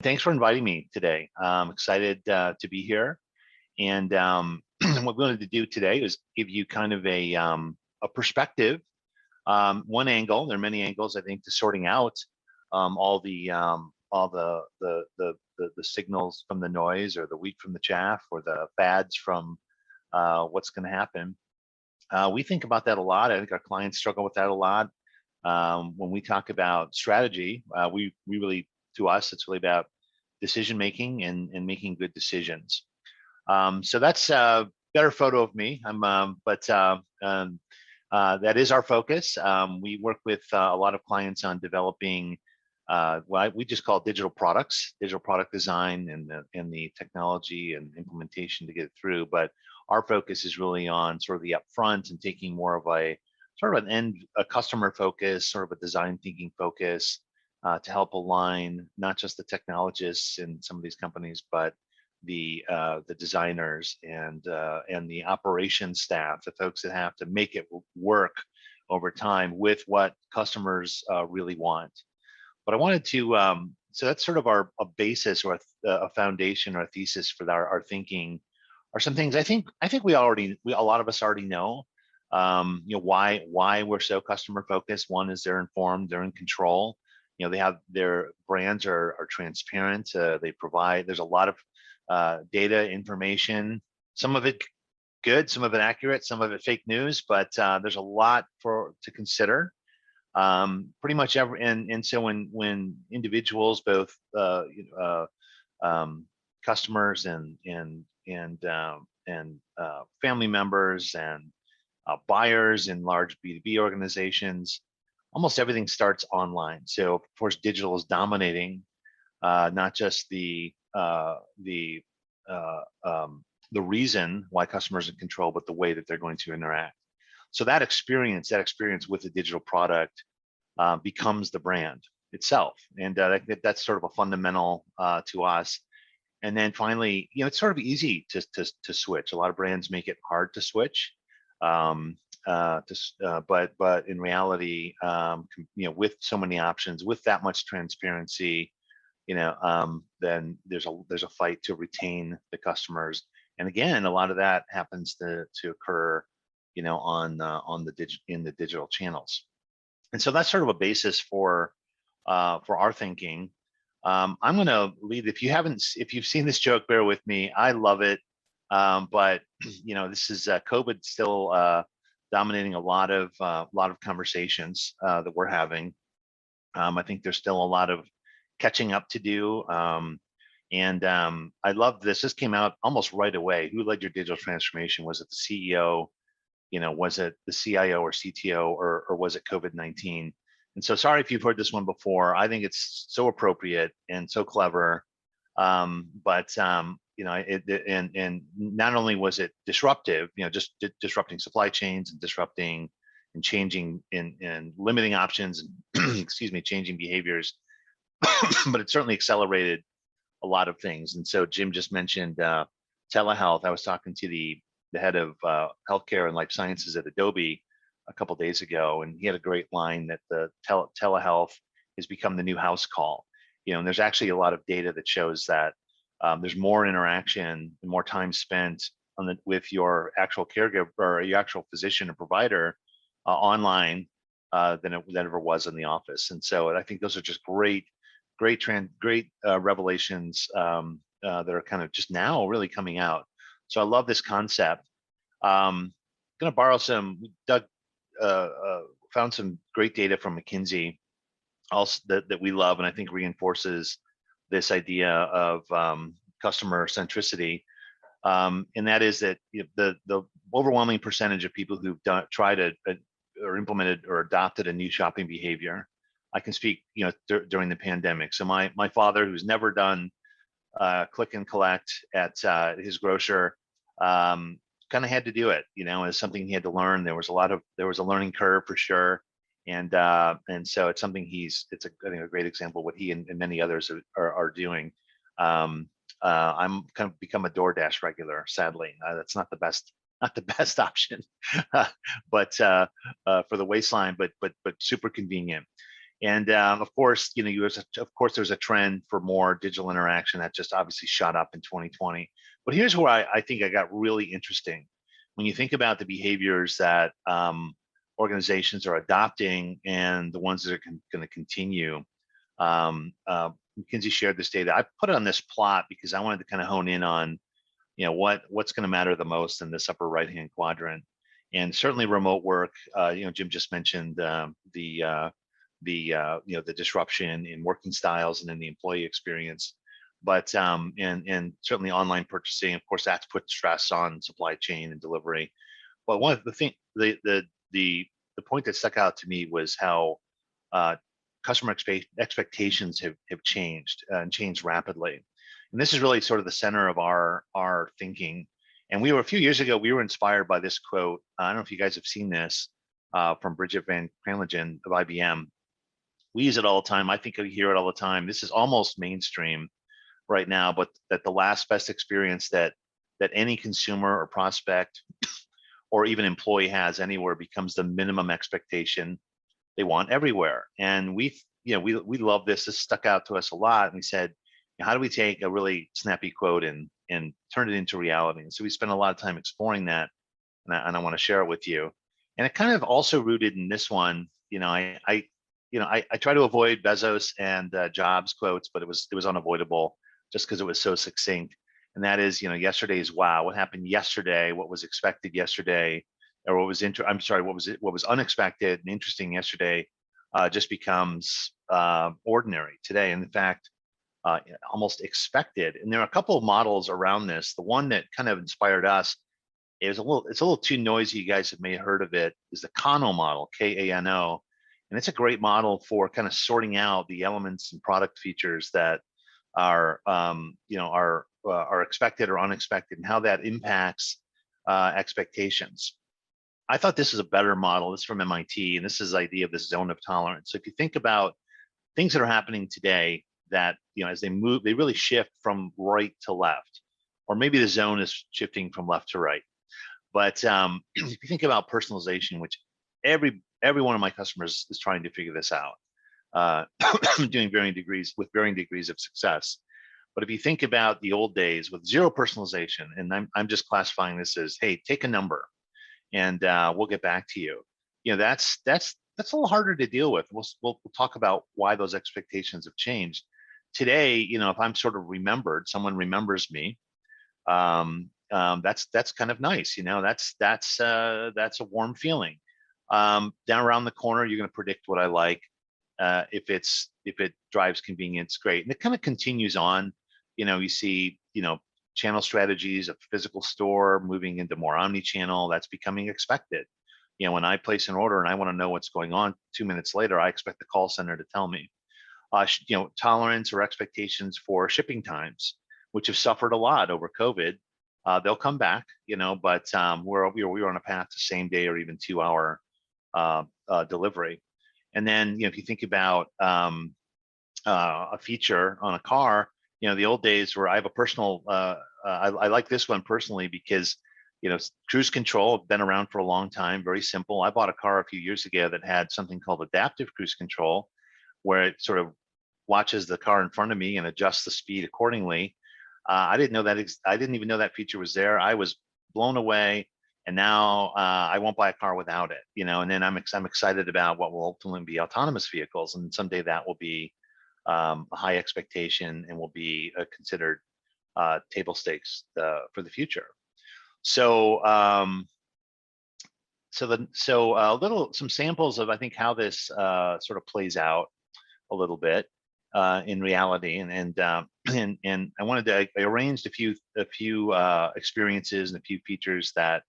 thanks for inviting me today. I'm excited to be here. And what we wanted to do today is give you kind of a perspective, one angle. There are many angles, I think, to sorting out all the signals from the noise, or the wheat from the chaff, or the fads from what's going to happen. We think about that a lot. I think our clients struggle with that a lot. When we talk about strategy, we really, to us, it's really about decision making and making good decisions. So that's a better photo of me. That is our focus. We work with a lot of clients on developing what we just call digital products, digital product design, and the technology and implementation to get it through. But our focus is really on sort of the upfront and taking more of a customer focus, sort of a design thinking focus, to help align not just the technologists in some of these companies, but the designers and the operations staff, the folks that have to make it work over time with what customers really want. But I wanted to, so that's sort of a basis, or a foundation, or a thesis for our thinking, are some things I think a lot of us already know. Why we're so customer focused. One is they're informed, they're in control. They have their brands are transparent. They provide. There's a lot of data, information. Some of it good, some of it accurate, some of it fake news. But there's a lot to consider. Pretty much every, and so when individuals, both customers and family members and buyers in large B2B organizations, almost everything starts online. So of course, digital is dominating, not just the reason why customers are in control, but the way that they're going to interact. So that experience with the digital product becomes the brand itself, and that's sort of a fundamental to us. And then finally, it's sort of easy to switch. A lot of brands make it hard to switch, but in reality, with so many options, with that much transparency, then there's a fight to retain the customers. And again, a lot of that happens to occur, in the digital channels. And so that's sort of a basis for our thinking. I'm going to lead. If you've seen this joke, bear with me. I love it, but this is COVID still dominating a lot of conversations that we're having. I think there's still a lot of catching up to do. I love this. This came out almost right away. Who led your digital transformation? Was it the CEO? Was it the CIO or CTO, or was it COVID-19? And so, sorry if you've heard this one before. I think it's so appropriate and so clever. And not only was it disruptive, just disrupting supply chains and disrupting and changing and limiting options and excuse me, changing behaviors, but it certainly accelerated a lot of things. And so Jim just mentioned telehealth. I was talking to the head of healthcare and life sciences at Adobe a couple of days ago, and he had a great line that the telehealth has become the new house call. And there's actually a lot of data that shows that there's more interaction and more time spent with your actual caregiver or your actual physician or provider online than it ever was in the office. And so I think those are just great revelations that are kind of just now really coming out. So I love this concept. I'm going to borrow Doug found some great data from McKinsey also that we love, and I think reinforces this idea of customer centricity. And that is that the overwhelming percentage of people who've tried or implemented or adopted a new shopping behavior, I can speak, during the pandemic. So my father, who's never done click and collect at his grocer, kind of had to do it. As something he had to learn. There was a learning curve for sure, and so it's something I think a great example of what he and many others are doing. I'm kind of become a DoorDash regular. Sadly, that's not the best option, but for the waistline, but super convenient. And of course, of course, there's a trend for more digital interaction that just obviously shot up in 2020. But here's where I think I got really interesting. When you think about the behaviors that organizations are adopting and the ones that are going to continue, McKinsey shared this data. I put it on this plot because I wanted to kind of hone in on, what's going to matter the most in this upper right-hand quadrant. And certainly remote work. Jim just mentioned the disruption in working styles and in the employee experience. But and certainly online purchasing, of course, that's put stress on supply chain and delivery. But one of the thing, the point that stuck out to me was how customer expectations have changed and changed rapidly. And this is really sort of the center of our thinking. And a few years ago, we were inspired by this quote. I don't know if you guys have seen this from Bridget Van Kranligen of IBM. We use it all the time. I think I hear it all the time. This is almost mainstream right now, but that the last best experience that any consumer or prospect or even employee has anywhere becomes the minimum expectation they want everywhere. And we love this. This stuck out to us a lot. And we said, how do we take a really snappy quote and turn it into reality? And so we spent a lot of time exploring that, and I want to share it with you. And it kind of also rooted in this one. I try to avoid Bezos and Jobs quotes, but it was unavoidable just because it was so succinct. And that is, yesterday's wow. What happened yesterday? What was expected yesterday? Or what was unexpected and interesting yesterday just becomes ordinary today. And in fact, almost expected. And there are a couple of models around this. The one that kind of inspired us it's a little too noisy. You guys may have heard of it. Is the Kaino model, K-A-N-O, and it's a great model for kind of sorting out the elements and product features that are expected or unexpected, and how that impacts expectations. I thought this is a better model. This is from MIT, and this is the idea of this zone of tolerance. So if you think about things that are happening today, that as they move, they really shift from right to left, or maybe the zone is shifting from left to right. But if you think about personalization, which every one of my customers is trying to figure this out, doing varying degrees of success. But if you think about the old days with zero personalization, and I'm just classifying this as, hey, take a number, and we'll get back to you. That's a little harder to deal with. We'll talk about why those expectations have changed. Today, if I'm sort of remembered, someone remembers me, that's kind of nice. That's a warm feeling. Down around the corner, you're going to predict what I like. If it drives convenience, great. And it kind of continues on. You see, channel strategies of physical store moving into more omni-channel. That's becoming expected. When I place an order and I want to know what's going on 2 minutes later, I expect the call center to tell me. Tolerance or expectations for shipping times, which have suffered a lot over COVID. They'll come back, but we were on a path to same day or even 2 hour delivery. And then, if you think about a feature on a car, the old days where I have a personal, I like this one personally because, cruise control been around for a long time, very simple. I bought a car a few years ago that had something called adaptive cruise control, where it sort of watches the car in front of me and adjusts the speed accordingly. I didn't know that. I didn't even know that feature was there. I was blown away, and now I won't buy a car without it. And then I'm excited about what will ultimately be autonomous vehicles, and someday that will be a high expectation and will be considered table stakes for the future. So some samples of, I think, how this sort of plays out a little bit in reality, and I wanted to, I arranged a few experiences and a few features that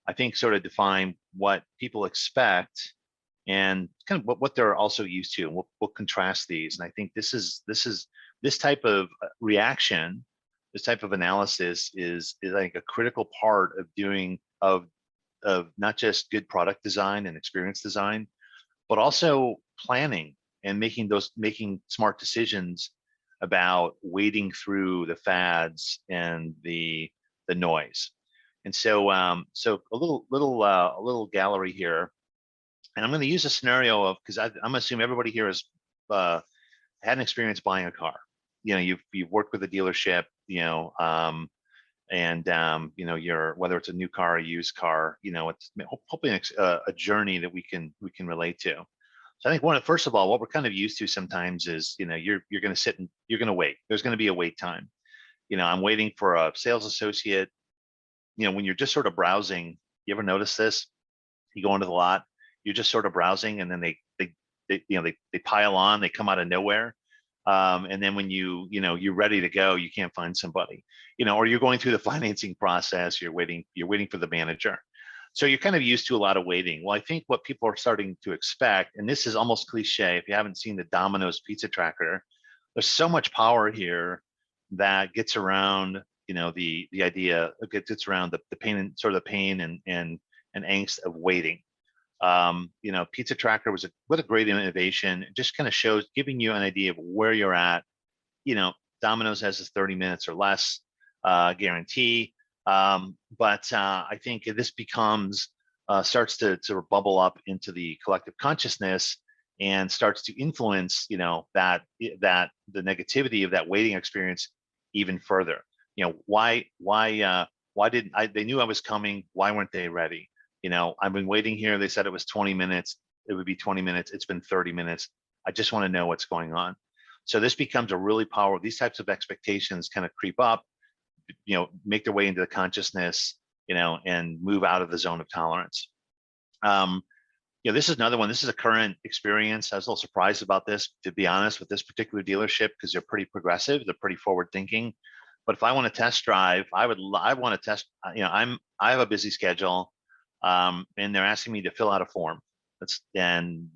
I think sort of define what people expect and kind of what they're also used to, and we'll contrast these. And I think this type of reaction, this type of analysis is I think a critical part of not just good product design and experience design, but also planning and making smart decisions about wading through the fads and the noise. And so a little gallery here, and I'm going to use a scenario of, because I'm assuming everybody here has had an experience buying a car. You've worked with a dealership, and you're, whether it's a new car or a used car, it's hopefully a journey that we can relate to. So I think first of all, what we're kind of used to sometimes is, you're going to sit and you're going to wait. There's going to be a wait time. I'm waiting for a sales associate. When you're just sort of browsing, you ever notice this? You go into the lot, you're just sort of browsing, and then they pile on, they come out of nowhere. And then when you're ready to go, you can't find somebody, or you're going through the financing process, you're waiting for the manager. So you're kind of used to a lot of waiting. Well, I think what people are starting to expect, and this is almost cliche, if you haven't seen the Domino's pizza tracker, there's so much power here that gets around, the idea, gets around the pain, and sort of the pain and angst of waiting. Pizza tracker was what a great innovation. It just kind of shows, giving you an idea of where you're at. Domino's has this 30 minutes or less guarantee. But I think this becomes, starts to sort of bubble up into the collective consciousness and starts to influence, that the negativity of that waiting experience even further. Why didn't they knew I was coming? Why weren't they ready? I've been waiting here. They said it was 20 minutes. It would be 20 minutes. It's been 30 minutes. I just want to know what's going on. So this becomes a really powerful, these types of expectations kind of creep up, make their way into the consciousness, and move out of the zone of tolerance. This is another one. This is a current experience. I was a little surprised about this, to be honest, with this particular dealership, because they're pretty progressive. They're pretty forward thinking. But if I want to test drive, I want to test, I have a busy schedule. And they're asking me to fill out a form. And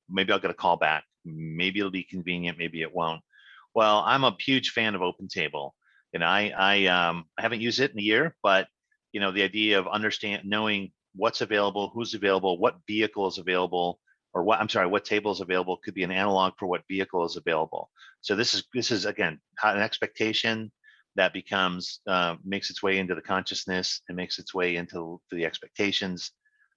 maybe I'll get a call back. Maybe it'll be convenient. Maybe it won't. Well, I'm a huge fan of Opentable. I haven't used it in a year, but the idea of knowing what's available, who's available, what vehicle is available, or what table is available, could be an analog for what vehicle is available. So this is again an expectation that becomes, makes its way into the consciousness and makes its way into the expectations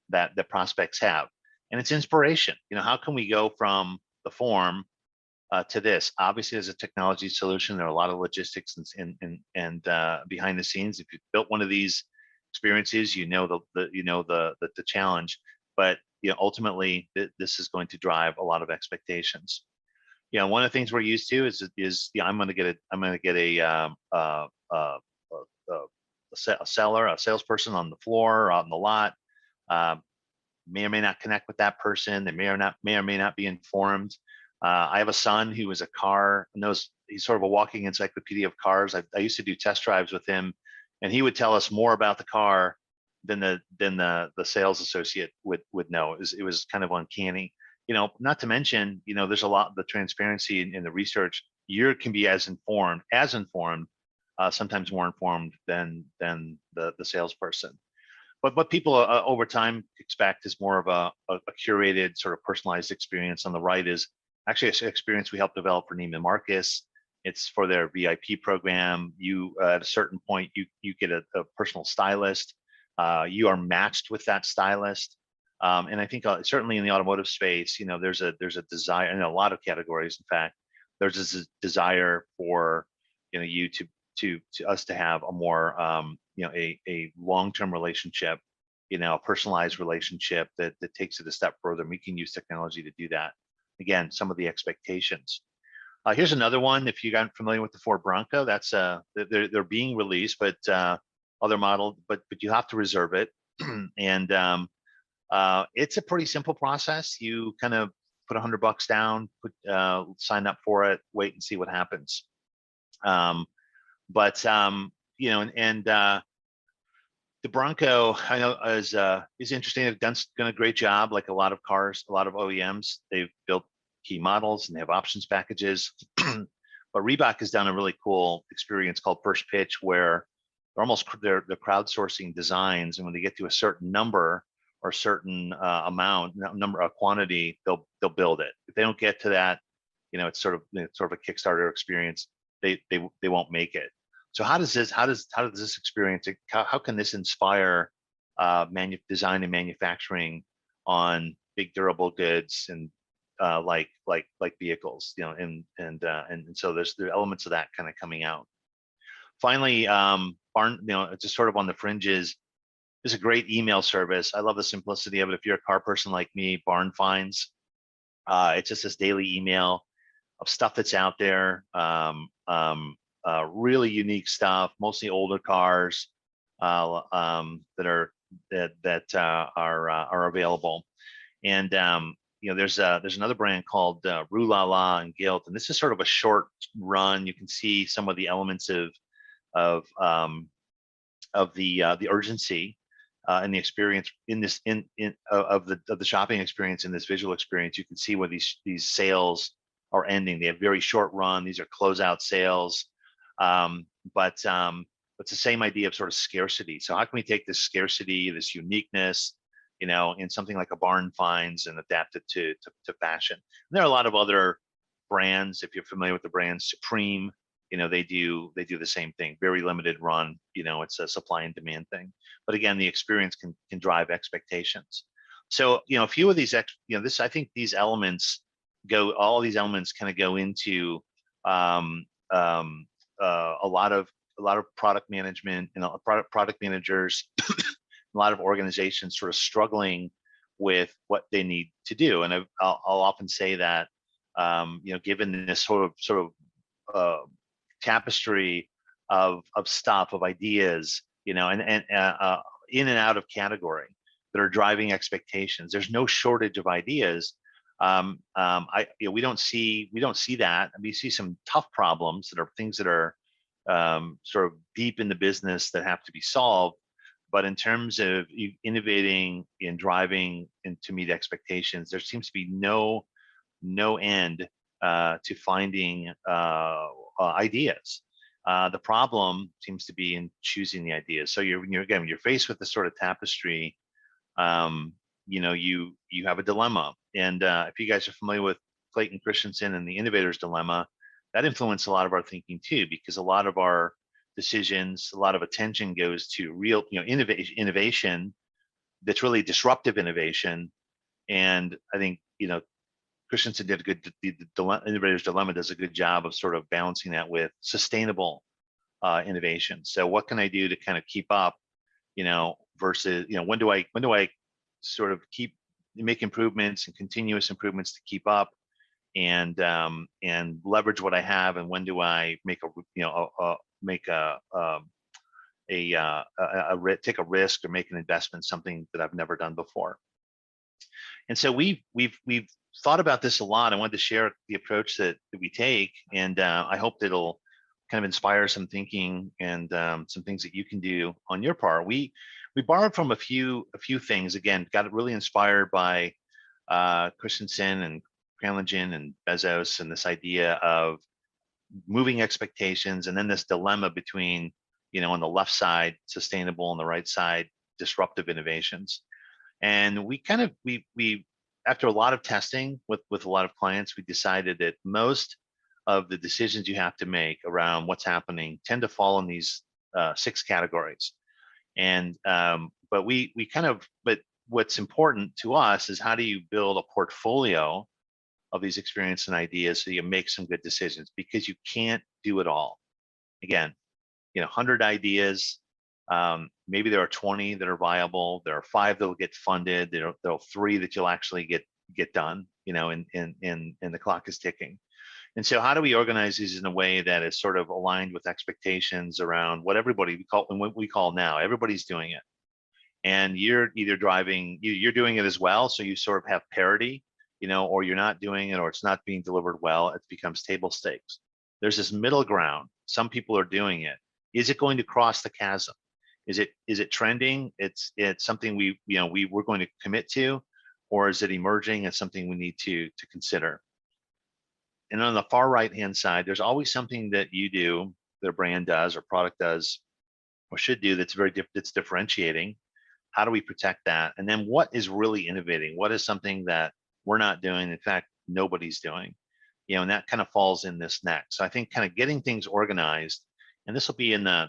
that the prospects have. And it's inspiration. How can we go from the form to this? Obviously, as a technology solution, there are a lot of logistics and behind the scenes. If you've built one of these experiences, the challenge. But ultimately, this is going to drive a lot of expectations. One of the things we're used to is I'm going to get a salesperson on the floor or out in the lot. May or may not connect with that person. They may or may not be informed. I have a son who is he's sort of a walking encyclopedia of cars. I used to do test drives with him, and he would tell us more about the car than the sales associate would know. It was kind of uncanny. Not to mention, there's a lot of the transparency in the research. You can be as informed, sometimes more informed than the salesperson. But what people over time expect is more of a curated, sort of personalized experience. On the right is actually an experience we helped develop for Neiman Marcus. It's for their VIP program. You at a certain point, you get a personal stylist. You are matched with that stylist. And I think certainly in the automotive space, there's a desire in a lot of categories. In fact, there's this desire for you to us to have a more a long-term relationship, a personalized relationship that takes it a step further. And we can use technology to do that. Again, some of the expectations. Here's another one. If you got familiar with the Ford Bronco, that's they're being released, but other model, but you have to reserve it. And it's a pretty simple process. You kind of put $100 down, sign up for it, wait and see what happens. The Bronco, I know, is interesting. They've done a great job, like a lot of cars, a lot of OEMs. They've built key models and they have options packages. But Reebok has done a really cool experience called First Pitch, where they're crowdsourcing designs, and when they get to a certain number or certain quantity, they'll build it. If they don't get to that, it's sort of a Kickstarter experience. They won't make it. So how does this experience, how can this inspire design and manufacturing on big durable goods and like vehicles, and so there are elements of that kind of coming out. Finally, Barn, it's just sort of on the fringes. There's a great email service. I love the simplicity of it. If you're a car person like me, Barn Finds, it's just this daily email of stuff that's out there. Really unique stuff, mostly older cars that are available. And there's another brand called Rue La La and Gilt, and this is sort of a short run. You can see some of the elements of the urgency and the experience of the shopping experience in this visual experience. You can see where these sales are ending. They have very short run. These are closeout sales, but it's the same idea of sort of scarcity. So how can we take this scarcity, this uniqueness, in something like a Barn Finds, and adapt it to fashion? And there are a lot of other brands. If you're familiar with the brand Supreme, they do the same thing. Very limited run. It's a supply and demand thing. But again, the experience can drive expectations. So a few of these, I think these elements all these elements kind of go into a lot of product management and product managers, a lot of organizations sort of struggling with what they need to do. And I'll often say that given this sort of tapestry of stuff, of ideas, and in and out of category that are driving expectations. There's no shortage of ideas. We don't see that. We see some tough problems that are things that are sort of deep in the business that have to be solved. But in terms of innovating and driving and to meet expectations, there seems to be no end to finding ideas. The problem seems to be in choosing the ideas. So you're faced with this sort of tapestry. You have a dilemma. And if you guys are familiar with Clayton Christensen and the Innovator's Dilemma, that influenced a lot of our thinking too, because a lot of our decisions, a lot of attention goes to real, innovation that's really disruptive innovation. And I think, Christensen did the Innovator's Dilemma does a good job of sort of balancing that with sustainable innovation. So what can I do to kind of keep up, versus, when do I sort of make improvements and continuous improvements to keep up and leverage what I have, and when do I take a risk or make an investment, something that I've never done before. And so we've thought about this a lot. I wanted to share the approach that we take, and I hope that it'll kind of inspire some thinking and some things that you can do on your part. We borrowed from a few things. Again, got really inspired by Christensen and Cranlingen and Bezos, and this idea of moving expectations, and then this dilemma between, on the left side, sustainable, on the right side, disruptive innovations. And we after a lot of testing with a lot of clients, we decided that most of the decisions you have to make around what's happening tend to fall in these 6 categories. And but what's important to us is, how do you build a portfolio of these experiences and ideas so you make some good decisions, because you can't do it all. Again, 100 ideas, maybe there are 20 that are viable. There are 5 that will get funded. There are 3 that you'll actually get done, and the clock is ticking. And so how do we organize these in a way that is sort of aligned with expectations around what we call now, everybody's doing it. And you're either you're doing it as well, so you sort of have parity, or you're not doing it, or it's not being delivered well. It becomes table stakes. There's this middle ground. Some people are doing it. Is it going to cross the chasm? Is it trending? It's something we're going to commit to, or is it emerging as something we need to consider? And on the far right-hand side, there's always something that you do, that a brand does, or product does, or should do, that's that's differentiating. How do we protect that? And then what is really innovating? What is something that we're not doing? In fact, nobody's doing. And that kind of falls in this next. So I think kind of getting things organized, and this will be I'm not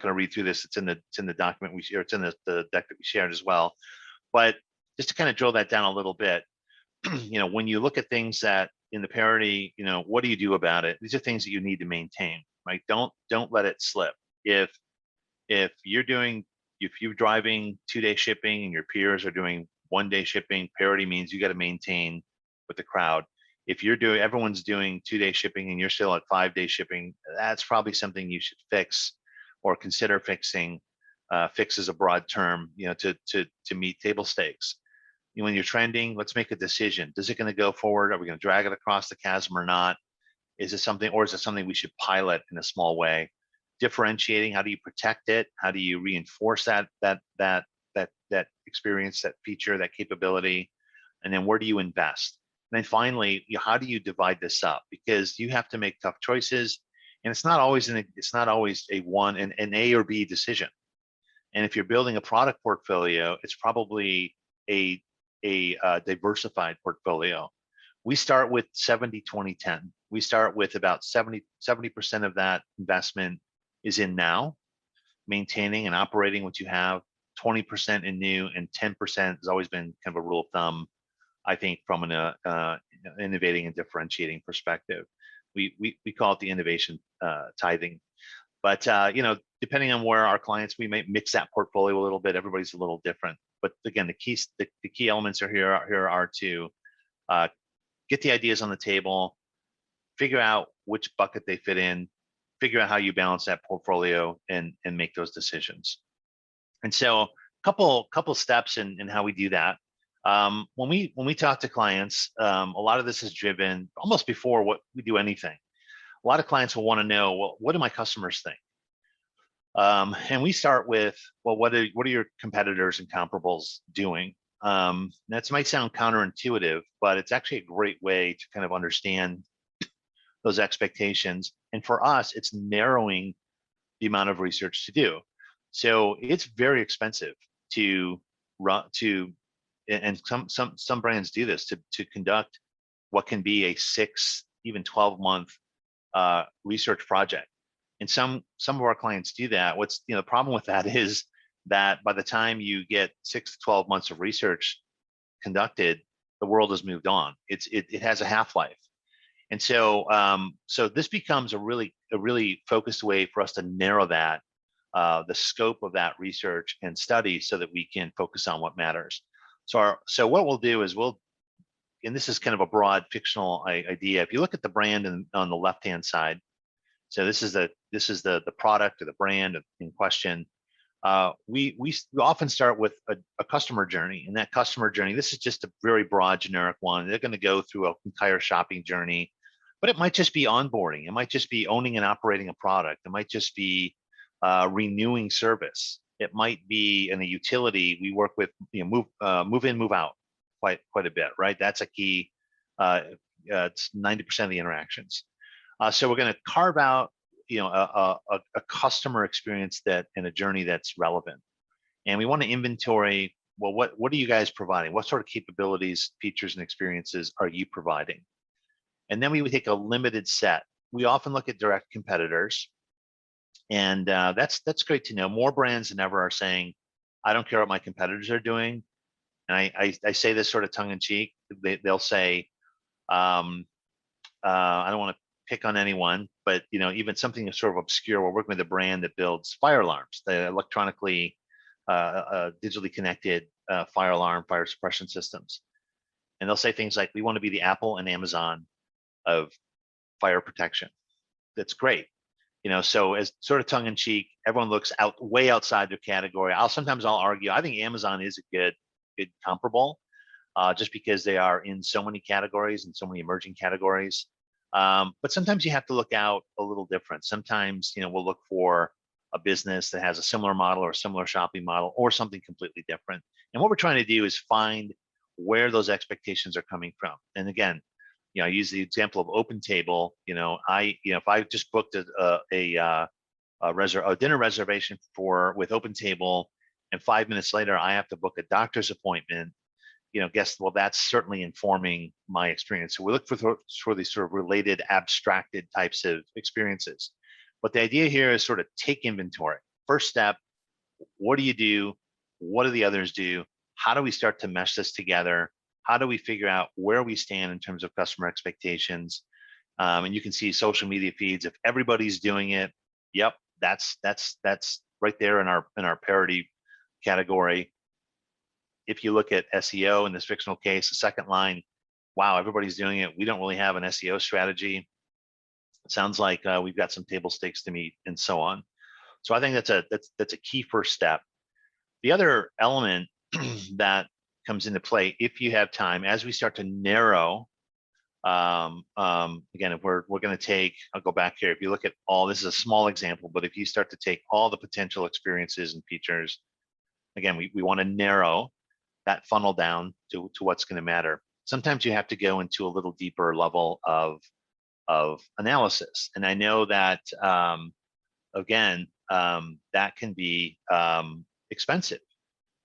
going to read through this. It's in the document we share. It's in the deck that we shared as well. But just to kind of drill that down a little bit, when you look at things that in the parity, what do you do about it? These are things that you need to maintain, right? Don't let it slip. If you're driving 2-day shipping and your peers are doing 1-day shipping, parity means you got to maintain with the crowd. If everyone's doing 2-day shipping and you're still at 5-day shipping, that's probably something you should fix or consider fixing. Fix is a broad term, to meet table stakes. When you're trending, let's make a decision. Is it going to go forward? Are we going to drag it across the chasm or not? Is it something we should pilot in a small way? Differentiating, how do you protect it? How do you reinforce that experience, that feature, that capability? And then where do you invest? And then finally, how do you divide this up? Because you have to make tough choices, and it's not always an A or B decision. And if you're building a product portfolio, it's probably a diversified portfolio. We start with 70-20-10. We start with about 70% of that investment is in now, maintaining and operating what you have, 20% in new, and 10% has always been kind of a rule of thumb, I think, from an innovating and differentiating perspective. We call it the innovation tithing. But depending on where our clients, we may mix that portfolio a little bit. Everybody's a little different. But again, the key elements are to get the ideas on the table, figure out which bucket they fit in, figure out how you balance that portfolio, and make those decisions. And so a couple steps in how we do that. When we talk to clients, a lot of this is driven almost before what we do anything. A lot of clients will want to know, well, what do my customers think? And we start with, well, what are your competitors and comparables doing? That might sound counterintuitive, but it's actually a great way to kind of understand those expectations. And for us, it's narrowing the amount of research to do. So it's very expensive to run and some brands do this to conduct what can be a 6, even 12-month research project. And some of our clients do that. The problem with that is that by the time you get 6 to 12 months of research conducted, the world has moved on. It has a half-life. And so this becomes a really focused way for us to narrow that, the scope of that research and study, so that we can focus on what matters. So what we'll do is and this is kind of a broad fictional idea. If you look at the brand on the left-hand side, so this is the product or the brand in question. We often start with a customer journey, and that customer journey, this is just a very broad generic one. They're going to go through an entire shopping journey, but it might just be onboarding. It might just be owning and operating a product. It might just be renewing service. It might be in a utility. We work with move in, move out quite a bit, right? That's a key. It's 90% of the interactions. So we're going to carve out a customer experience and a journey that's relevant, and we want to inventory. Well, what are you guys providing? What sort of capabilities, features, and experiences are you providing? And then we would take a limited set. We often look at direct competitors, and that's great to know. More brands than ever are saying, I don't care what my competitors are doing. And I say this sort of tongue in cheek. They'll say, I don't want to pick on anyone, but even something that's sort of obscure. We're working with a brand that builds fire alarms, the electronically, digitally connected fire alarm, fire suppression systems. And they'll say things like, we want to be the Apple and Amazon of fire protection. That's great. So as sort of tongue in cheek, everyone looks way outside their category. Sometimes I'll argue, I think Amazon is a good comparable, just because they are in so many categories and so many emerging categories. But sometimes you have to look out a little different. Sometimes, we'll look for a business that has a similar model or a similar shopping model or something completely different. And what we're trying to do is find where those expectations are coming from. And again, I use the example of Opentable. If I just booked a dinner reservation with Opentable, and 5 minutes later I have to book a doctor's appointment, that's certainly informing my experience. So we look for these sort of related, abstracted types of experiences. But the idea here is sort of take inventory. First step, what do you do? What do the others do? how do we start to mesh this together? How do we figure out where we stand in terms of customer expectations? And you can see social media feeds. If everybody's doing it, yep, that's right there in our parity category. If you look at SEO in this fictional case, the second line, wow, everybody's doing it. We don't really have an SEO strategy. It sounds like we've got some table stakes to meet, and so on. So I think that's a key first step. The other element that comes into play, if you have time, as we start to narrow, again, if we're going to take, I'll go back here. If you look at all, this is a small example, but if you start to take all the potential experiences and features, again, we want to narrow that funnel down to what's going to matter. Sometimes you have to go into a little deeper level of analysis. And I know that, again, that can be expensive.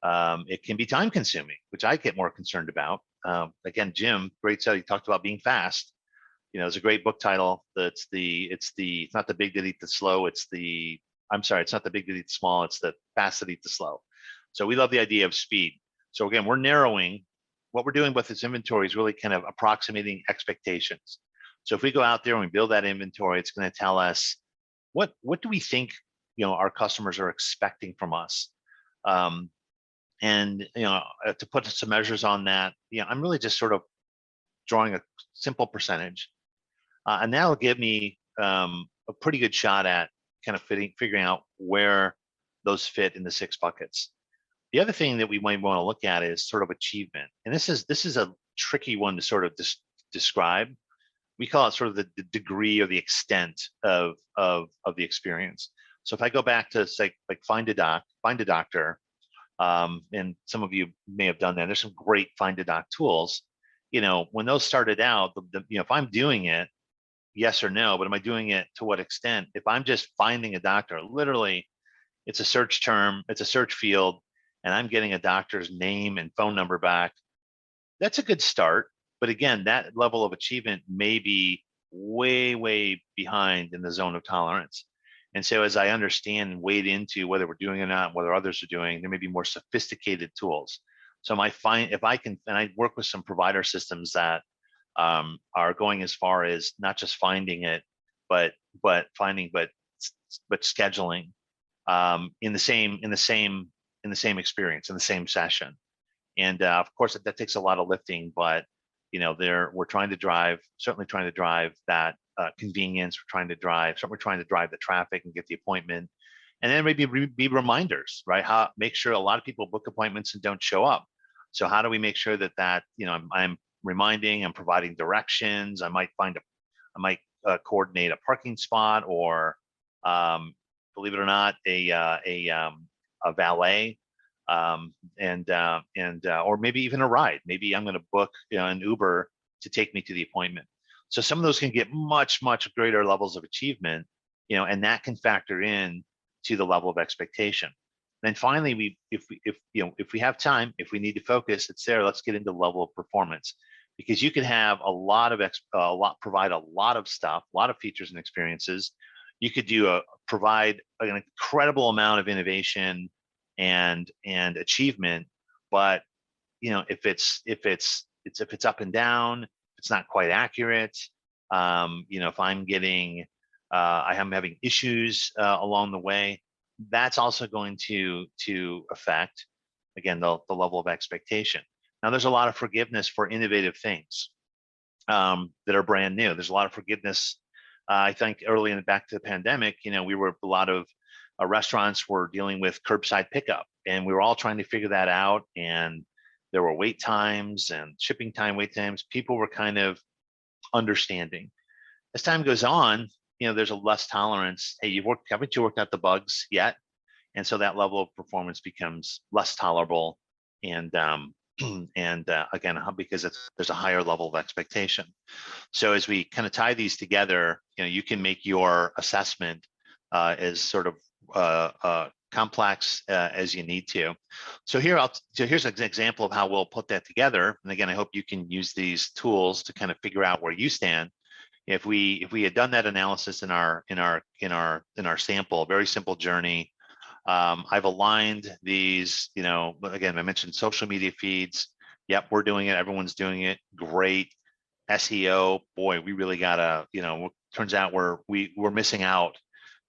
It can be time consuming, which I get more concerned about. Again, Jim, great study, talked about being fast. You know, it's a great book title. It's not the big that eat the slow. It's not the big that eat the small. It's the fast that eat the slow. So we love the idea of speed. So again, we're narrowing. What we're doing with this inventory is really kind of approximating expectations. So if we go out there and we build that inventory, it's going to tell us what do we think, you know, our customers are expecting from us. And, you know, to put some measures on that, you know, I'm really just sort of drawing a simple percentage. And that'll give me a pretty good shot at kind of figuring out where those fit in the 6 buckets. The other thing that we might want to look at is sort of achievement. And this is a tricky one to sort of describe. We call it sort of the degree or the extent of the experience. So if I go back to say like find a doctor, and some of you may have done that. There's some great find a doc tools. You know, when those started out, you know, if I'm doing it, yes or no, but am I doing it to what extent? If I'm just finding a doctor, literally, it's a search term, it's a search field, and I'm getting a doctor's name and phone number back, that's a good start. But again, that level of achievement may be way, way behind in the zone of tolerance. And so as I understand and wade into whether we're doing it or not, whether others are doing, there may be more sophisticated tools. So if I can, and I work with some provider systems that are going as far as not just finding it, but scheduling in the same experience, in the same session. And of course, that takes a lot of lifting, but you know, we're certainly trying to drive that convenience. We're trying to drive the traffic and get the appointment, and then maybe be reminders, right? Make sure a lot of people book appointments and don't show up. So how do we make sure that you know, I'm reminding, I'm providing directions. I might coordinate a parking spot, or believe it or not, a valet. Or maybe even a ride. Maybe I'm going to book, you know, an Uber to take me to the appointment. So some of those can get much, much greater levels of achievement, you know, and that can factor in to the level of expectation. Then finally, if we have time, if we need to focus, it's there. Let's get into the level of performance, because you can have provide a lot of stuff, a lot of features and experiences. You could provide an incredible amount of innovation and achievement, but you know, if it's up and down, it's not quite accurate. You know, if I'm having issues along the way, that's also going to affect, again, the level of expectation. Now, there's a lot of forgiveness for innovative things that are brand new. There's a lot of forgiveness. I think early back to the pandemic, you know, a lot of restaurants were dealing with curbside pickup, and we were all trying to figure that out. And there were wait times and shipping time, wait times. People were kind of understanding. As time goes on, you know, there's a less tolerance. Hey, haven't you worked out the bugs yet? And so that level of performance becomes less tolerable. And again, because there's a higher level of expectation. So as we kind of tie these together, you know, you can make your assessment as sort of complex as you need to. So here's an example of how we'll put that together. And again, I hope you can use these tools to kind of figure out where you stand. If we had done that analysis in our sample, very simple journey, I've aligned these, again, I mentioned social media feeds. Yep, we're doing it. Everyone's doing it. Great. SEO, boy, we really gotta, turns out we're missing out,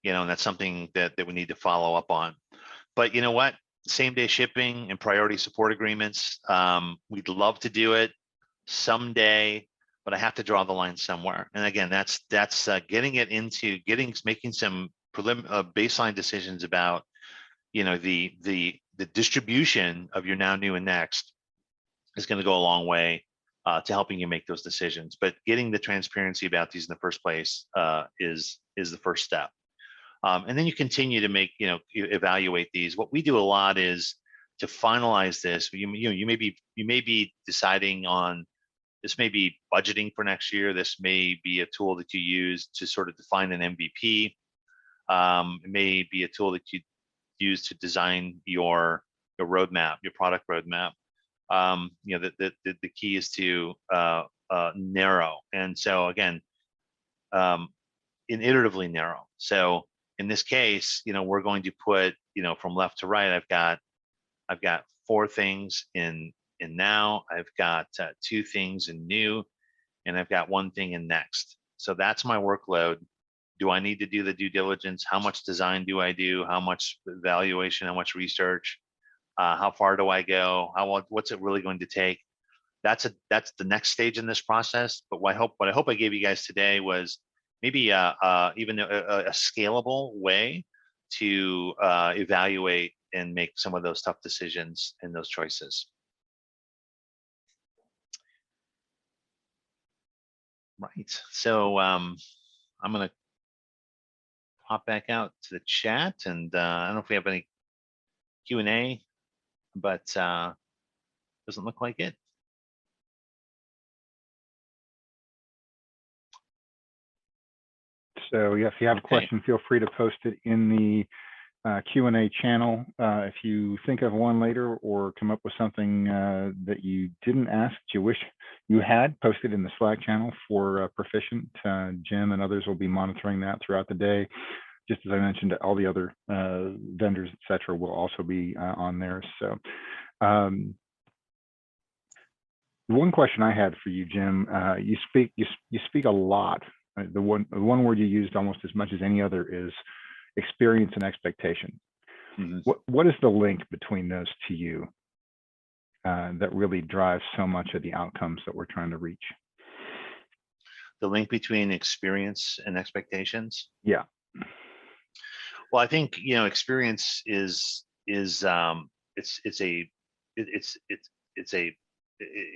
and that's something that we need to follow up on. But you know what? Same day shipping and priority support agreements. We'd love to do it someday, but I have to draw the line somewhere. And again, that's getting it into making some baseline decisions about, the distribution of your now, new, and next is going to go a long way to helping you make those decisions. But getting the transparency about these in the first place is the first step. And then you continue to make, evaluate these. What we do a lot is to finalize this. You may be deciding on, this may be budgeting for next year. This may be a tool that you use to sort of define an MVP. It may be a tool that you use to design your roadmap, your product roadmap. The key is to narrow. And so again, iteratively narrow. So in this case, we're going to put, from left to right, I've got 4 things in now, I've got 2 things in new, and I've got 1 thing in next. So that's my workload. Do I need to do the due diligence? How much design do I do? How much evaluation? How much research? How far do I go? What's it really going to take? That's the next stage in this process. But what I hope I gave you guys today was maybe even a scalable way to evaluate and make some of those tough decisions and those choices. Right. So I'm going to hop back out to the chat, and I don't know if we have any Q&A, but doesn't look like it. So yeah, if you have a question, feel free to post it in the Q&A channel. If you think of one later or come up with something that you didn't ask, that you wish you had, posted in the Slack channel for Perficient. Jim and others will be monitoring that throughout the day. Just as I mentioned, all the other vendors, et cetera, will also be on there. So one question I had for you, Jim, you speak a lot. The one word you used almost as much as any other is experience and expectation. Mm-hmm. What is the link between those to you that really drives so much of the outcomes that we're trying to reach? The link between experience and expectations? Yeah. Well, I think experience it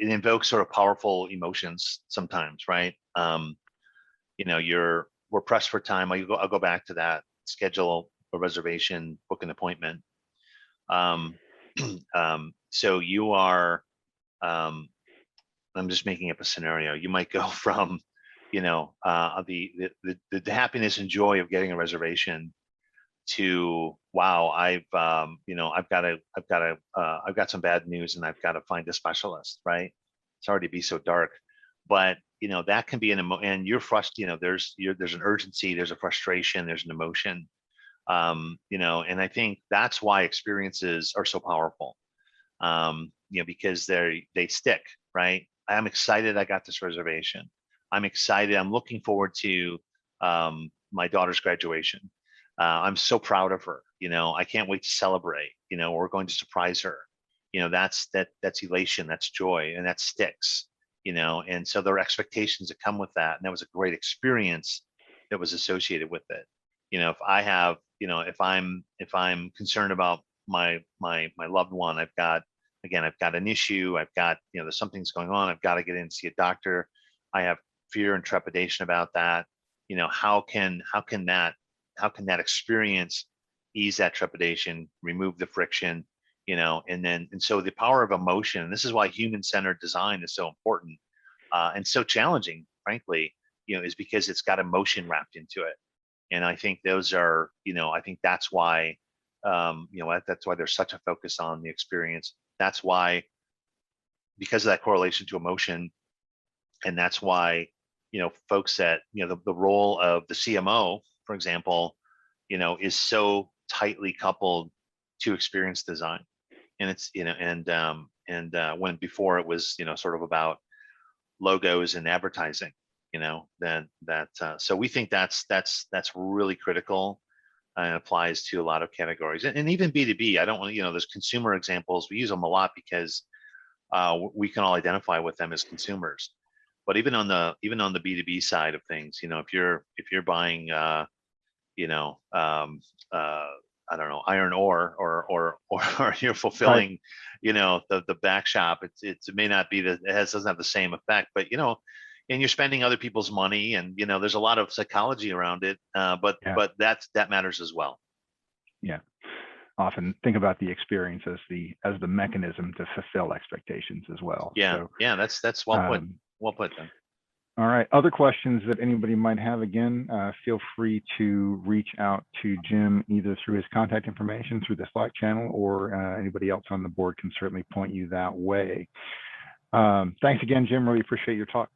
invokes sort of powerful emotions sometimes, right? We're pressed for time. I'll go back to that. Schedule a reservation, book an appointment. So you are. I'm just making up a scenario. You might go from, the happiness and joy of getting a reservation to, wow, I've got some bad news and I've got to find a specialist, right? Sorry to be so dark, but that can be and you're frustrated. There's an urgency, there's a frustration, there's an emotion, and I think that's why experiences are so powerful, because they stick, right? I'm excited I got this reservation. I'm excited. I'm looking forward to my daughter's graduation. I'm so proud of her. I can't wait to celebrate. We're going to surprise her. That's elation, that's joy, and that sticks. And so there are expectations that come with that, and that was a great experience that was associated with it. If I have, if I'm concerned about my loved one, I've got an issue, I've got, there's something's going on, I've got to get in and see a doctor. I have fear and trepidation about that. How can that experience ease that trepidation, remove the friction, and so the power of emotion, and this is why human-centered design is so important and so challenging, frankly, is because it's got emotion wrapped into it. And I think those are, I think that's why, that's why there's such a focus on the experience. That's why, because of that correlation to emotion, and that's why, folks that, the role of the CMO, for example, is so tightly coupled to experience design. And it's, when before it was, sort of about logos and advertising, so we think that's really critical, and applies to a lot of categories, and even B2B. I don't want, there's consumer examples. We use them a lot because we can all identify with them as consumers. But even on the B2B side of things, if you're buying, I don't know, iron ore, or you're fulfilling, the back shop, it may not be that doesn't have the same effect, but and you're spending other people's money, and there's a lot of psychology around it, but that matters as well. Yeah. Often think about the experience as the mechanism to fulfill expectations as well. Yeah. So, yeah, that's well put. Well put then. All right. Other questions that anybody might have, again, feel free to reach out to Jim either through his contact information through the Slack channel, or anybody else on the board can certainly point you that way. Thanks again, Jim. Really appreciate your talk.